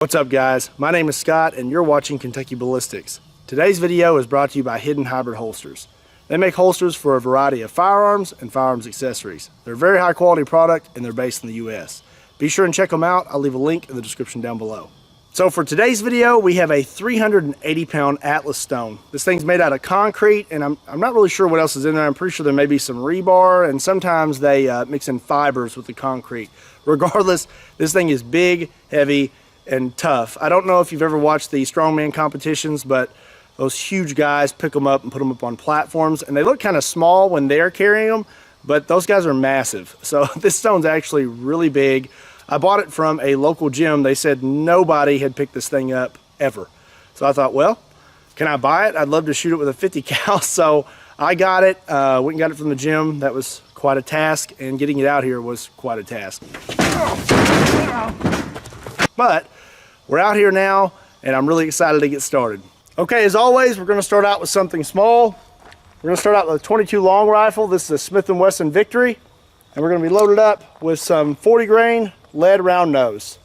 What's up guys, my name is Scott and you're watching Kentucky Ballistics. Today's video is brought to you by Hidden Hybrid Holsters. They make holsters for a variety of firearms and firearms accessories. They're a very high quality product and they're based in the US. Be sure and check them out. I'll leave a link in the description down below. So for today's video we have a 380 pound Atlas stone. This thing's made out of concrete and I'm not really sure what else is in there. I'm pretty sure there may be some rebar and sometimes they mix in fibers with the concrete. Regardless, this thing is big, heavy, and tough. I don't know if you've ever watched the strongman competitions, but those huge guys pick them up and put them up on platforms and they look kind of small when they're carrying them, but those guys are massive. So this stone's actually really big. I bought it from a local gym. They said nobody had picked this thing up ever. So I thought, well, can I buy it? I'd love to shoot it with a 50 cal. So I got it, went and got it from the gym. That was quite a task, and getting it out here was quite a task. But we're out here now and I'm really excited to get started. Okay, as always, we're gonna start out with something small. We're gonna start out with a 22 long rifle. This is a Smith & Wesson Victory. And we're gonna be loaded up with some 40 grain lead round nose.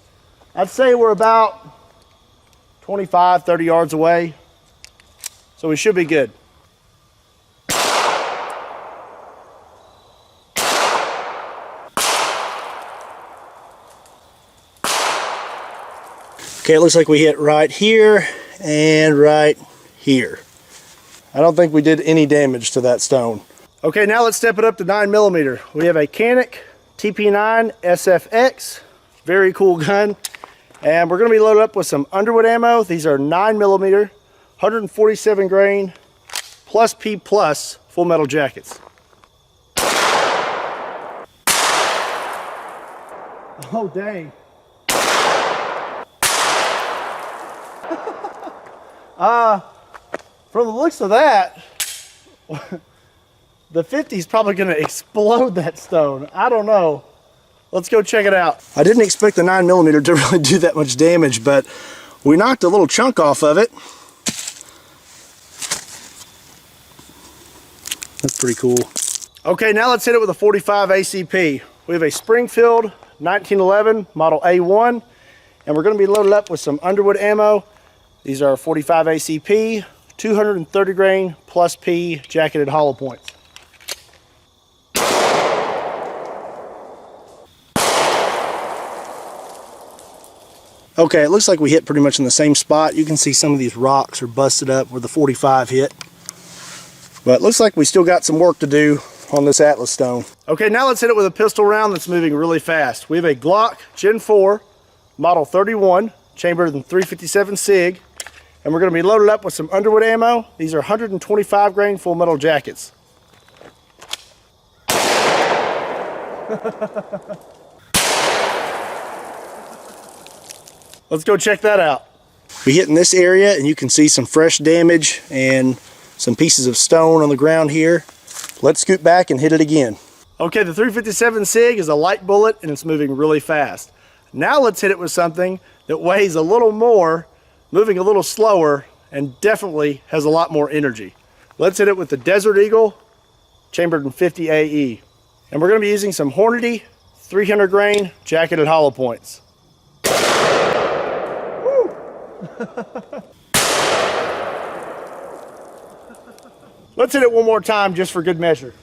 I'd say we're about 25, 30 yards away. So we should be good. Okay, it looks like we hit right here and right here. I don't think we did any damage to that stone. Okay, now let's step it up to 9mm. We have a Canik TP9 SFX, very cool gun. And we're gonna be loaded up with some Underwood ammo. These are 9mm, 147 grain, plus P plus full metal jackets. Oh, dang. From the looks of that, the 50 is probably going to explode that stone. I don't know. Let's go check it out. I didn't expect the 9mm to really do that much damage, but we knocked a little chunk off of it. That's pretty cool. Okay, now let's hit it with a 45 ACP. We have a Springfield 1911 model A1, and we're going to be loaded up with some Underwood ammo. These are 45 ACP, 230 grain plus P jacketed hollow points. Okay, it looks like we hit pretty much in the same spot. You can see some of these rocks are busted up where the 45 hit. But it looks like we still got some work to do on this Atlas stone. Okay, now let's hit it with a pistol round that's moving really fast. We have a Glock Gen 4 model 31, chambered in 357 SIG. And we're going to be loaded up with some Underwood ammo. These are 125 grain full metal jackets. Let's go check that out. We hit in this area and you can see some fresh damage and some pieces of stone on the ground here. Let's scoot back and hit it again. Okay, the 357 SIG is a light bullet and it's moving really fast. Now let's hit it with something that weighs a little more, moving a little slower, and definitely has a lot more energy. Let's hit it with the Desert Eagle, chambered in 50 AE. And we're gonna be using some Hornady 300 grain jacketed hollow points. Let's hit it one more time just for good measure.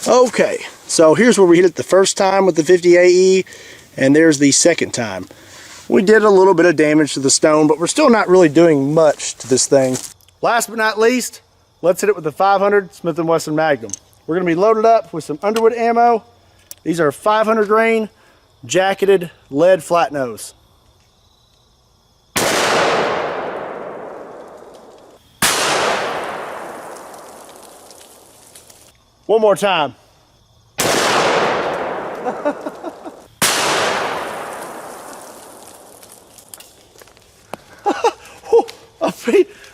Okay, so here's where we hit it the first time with the 50 AE, and there's the second time. We did a little bit of damage to the stone, but we're still not really doing much to this thing. Last but not least, let's hit it with the 500 Smith & Wesson Magnum. We're gonna be loaded up with some Underwood ammo. These are 500 grain, jacketed lead flat nose. One more time.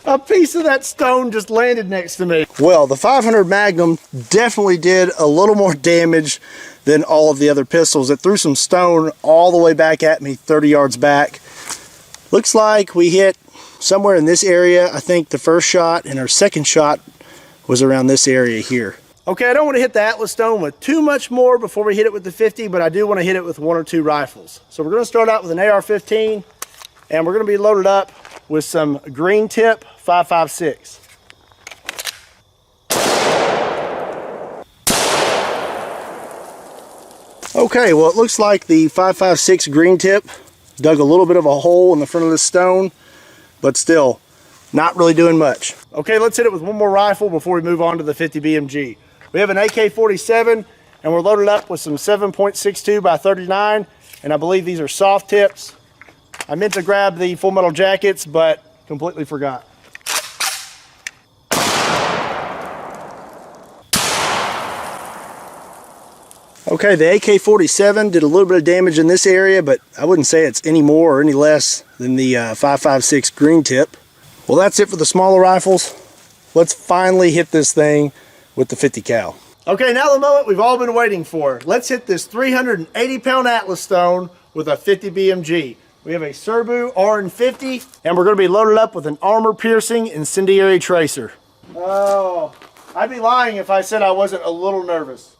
A piece of that stone just landed next to me. Well, the 500 Magnum definitely did a little more damage than all of the other pistols. It threw some stone all the way back at me, 30 yards back. Looks like we hit somewhere in this area. I think the first shot and our second shot was around this area here. Okay, I don't want to hit the Atlas stone with too much more before we hit it with the 50, but I do want to hit it with 1 or 2 rifles. So we're going to start out with an AR-15, and we're going to be loaded up with some green tip 5.56. Okay, well it looks like the 5.56 green tip dug a little bit of a hole in the front of this stone, but still not really doing much. Okay, let's hit it with one more rifle before we move on to the 50 BMG. We have an AK-47 and we're loaded up with some 7.62 by 39, and I believe these are soft tips. I meant to grab the full metal jackets, but completely forgot. Okay, the AK-47 did a little bit of damage in this area, but I wouldn't say it's any more or any less than the 5.56 green tip. Well, that's it for the smaller rifles. Let's finally hit this thing with the 50 cal. Okay, now the moment we've all been waiting for. Let's hit this 380-pound Atlas stone with a 50 BMG. We have a Serbu RN50, and we're going to be loaded up with an armor-piercing incendiary tracer. Oh, I'd be lying if I said I wasn't a little nervous.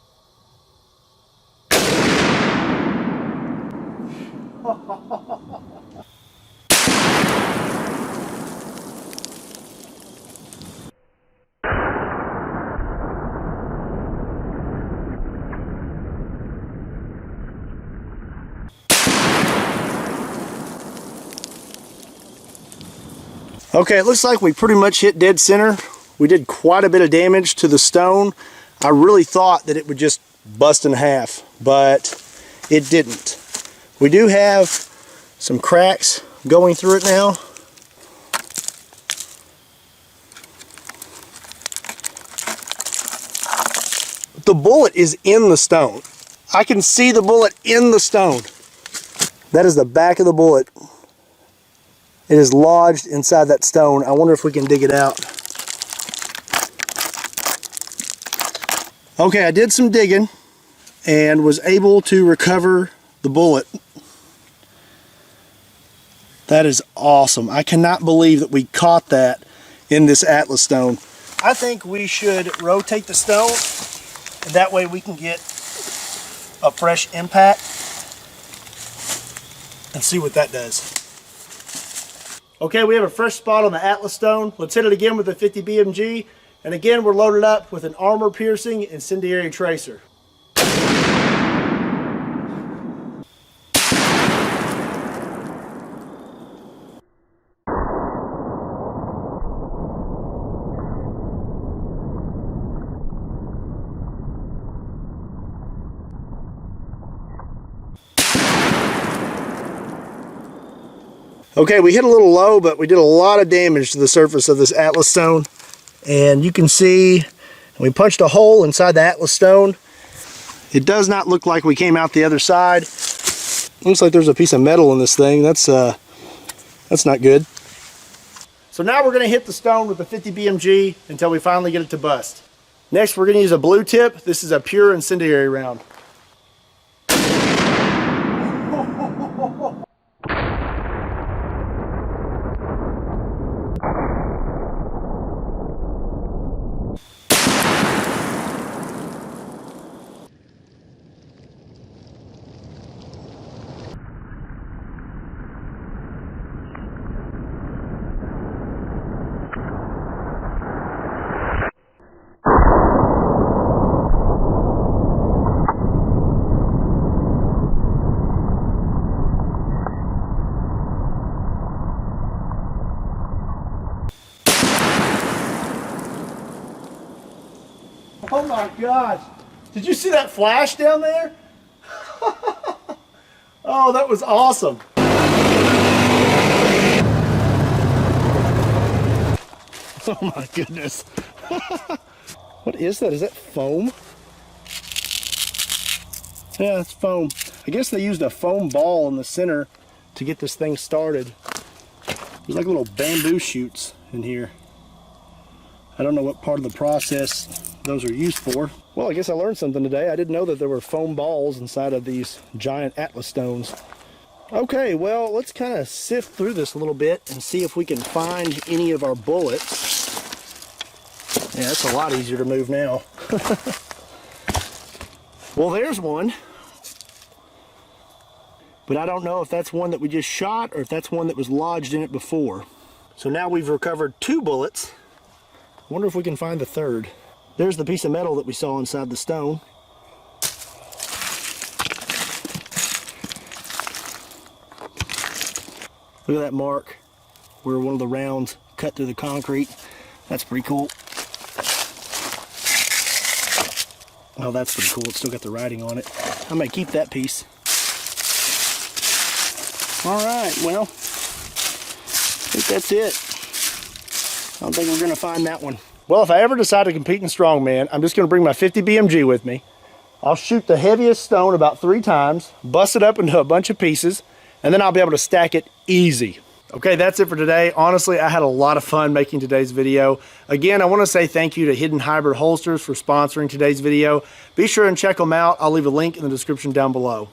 Okay, it looks like we pretty much hit dead center. We did quite a bit of damage to the stone. I really thought that it would just bust in half, but it didn't. We do have some cracks going through it now. The bullet is in the stone. I can see the bullet in the stone. That is the back of the bullet. It is lodged inside that stone. I wonder if we can dig it out. Okay, I did some digging and was able to recover the bullet. That is awesome. I cannot believe that we caught that in this Atlas stone. I think we should rotate the stone, and that way we can get a fresh impact and see what that does. Okay, we have a fresh spot on the Atlas stone. Let's hit it again with the 50 BMG. And again, we're loaded up with an armor-piercing incendiary tracer. Okay, we hit a little low, but we did a lot of damage to the surface of this Atlas stone. And you can see we punched a hole inside the Atlas stone. It does not look like we came out the other side. Looks like there's a piece of metal in this thing. That's not good. So now we're going to hit the stone with the 50 BMG until we finally get it to bust. Next, we're going to use a blue tip. This is a pure incendiary round. Oh my gosh. Did you see that flash down there? Oh, that was awesome. Oh my goodness. What is that? Is that foam? Yeah, it's foam. I guess they used a foam ball in the center to get this thing started. There's like little bamboo shoots in here. I don't know what part of the process those are used for. Well, I guess I learned something today. I didn't know that there were foam balls inside of these giant Atlas stones. Okay, well, let's kind of sift through this a little bit and see if we can find any of our bullets. Yeah, that's a lot easier to move now. Well, there's one. But I don't know if that's one that we just shot or if that's one that was lodged in it before. So now we've recovered 2 bullets. I wonder if we can find the third. There's the piece of metal that we saw inside the stone. Look at that mark where one of the rounds cut through the concrete. That's pretty cool. Oh, that's pretty cool. It's still got the writing on it. I may keep that piece. All right, well, I think that's it. I don't think we're gonna find that one. Well, if I ever decide to compete in strongman, I'm just gonna bring my 50 BMG with me. I'll shoot the heaviest stone about 3 times, bust it up into a bunch of pieces, and then I'll be able to stack it easy. Okay, that's it for today. Honestly, I had a lot of fun making today's video. Again, I want to say thank you to Hidden Hybrid Holsters for sponsoring today's video. Be sure and check them out. I'll leave a link in the description down below.